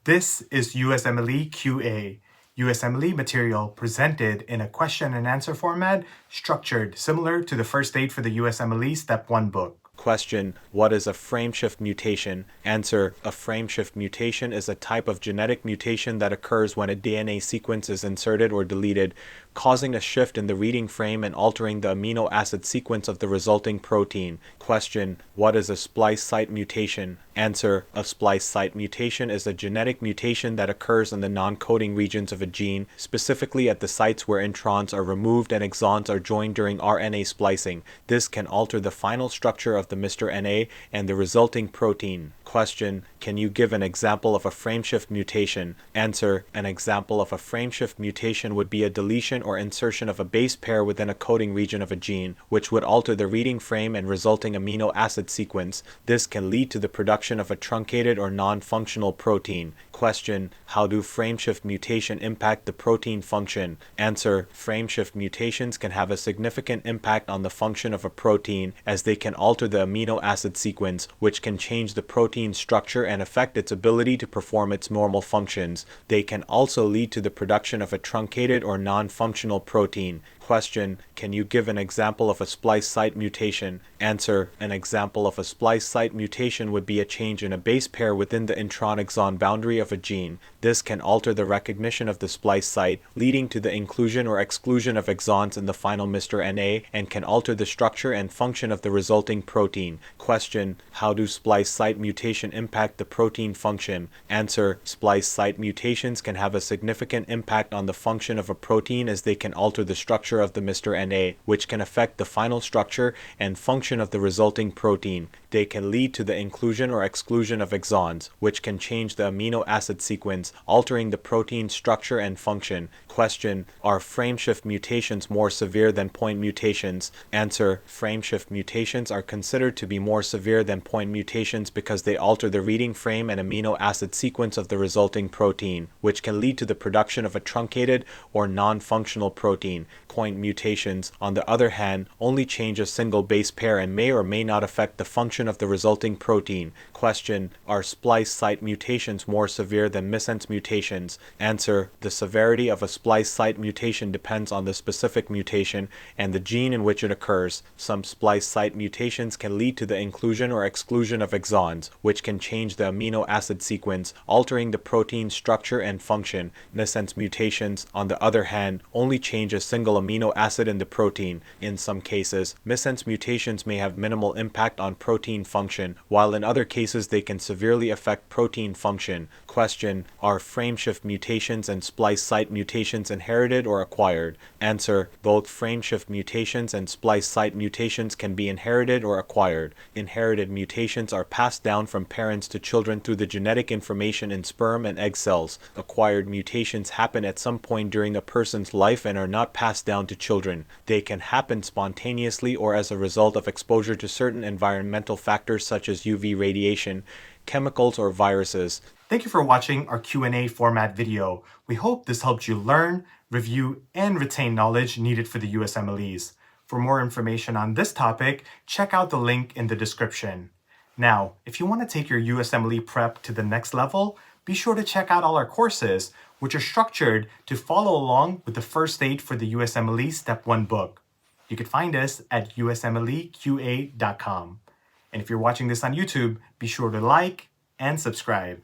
This is USMLE QA, USMLE material presented in a question and answer format structured similar to the first aid for the USMLE Step 1 book. Question: what is a frameshift mutation? Answer: a frameshift mutation is a type of genetic mutation that occurs when a DNA sequence is inserted or deleted, causing a shift in the reading frame and altering the amino acid sequence of the resulting protein. Question: what is a splice site mutation? Answer: a splice site mutation is a genetic mutation that occurs in the non-coding regions of a gene, specifically at the sites where introns are removed and exons are joined during RNA splicing. This can alter the final structure of the mRNA and the resulting protein. Question: can you give an example of a frameshift mutation? Answer: an example of a frameshift mutation would be a deletion or insertion of a base pair within a coding region of a gene, which would alter the reading frame and resulting amino acid sequence. This can lead to the production of a truncated or non-functional protein. Question: how do frameshift mutation impact the protein function? Answer: frameshift mutations can have a significant impact on the function of a protein, as they can alter the amino acid sequence, which can change the protein structure and affect its ability to perform its normal functions. They can also lead to the production of a truncated or non-functional protein. Question: can you give an example of a splice site mutation? Answer: an example of a splice site mutation would be a change in a base pair within the intron-exon boundary of a gene. This can alter the recognition of the splice site, leading to the inclusion or exclusion of exons in the final mRNA, and can alter the structure and function of the resulting protein. Question: how do splice site mutation impact the protein function? Answer: splice site mutations can have a significant impact on the function of a protein, as they can alter the structure of the mRNA, which can affect the final structure and function of the resulting protein. They can lead to the inclusion or exclusion of exons, which can change the amino acid sequence, altering the protein structure and function. Question: are frameshift mutations more severe than point mutations? Answer: frameshift mutations are considered to be more severe than point mutations because they alter the reading frame and amino acid sequence of the resulting protein, which can lead to the production of a truncated or non-functional protein. Point mutations, on the other hand, only change a single base pair and may or may not affect the function of the resulting protein. Question: are splice site mutations more severe than missense mutations? Answer: the severity of a splice site mutation depends on the specific mutation and the gene in which it occurs. Some splice site mutations can lead to the inclusion or exclusion of exons, which can change the amino acid sequence, altering the protein structure and function. Missense mutations, on the other hand, only change a single amino acid in the protein. In some cases, missense mutations may have minimal impact on protein function, while in other cases they can severely affect protein function. Question: are frameshift mutations and splice site mutations inherited or acquired? Answer: both frameshift mutations and splice site mutations can be inherited or acquired. Inherited mutations are passed down from parents to children through the genetic information in sperm and egg cells. Acquired mutations happen at some point during a person's life and are not passed down to children. They can happen spontaneously or as a result of exposure to certain environmental factors such as UV radiation, chemicals, or viruses. Thank you for watching our Q&A format video. We hope this helped you learn, review, and retain knowledge needed for the USMLEs. For more information on this topic, check out the link in the description. Now, if you want to take your USMLE prep to the next level, be sure to check out all our courses, which are structured to follow along with the first aid for the USMLE Step 1 book. You can find us at usmleqa.com. And if you're watching this on YouTube, be sure to like and subscribe.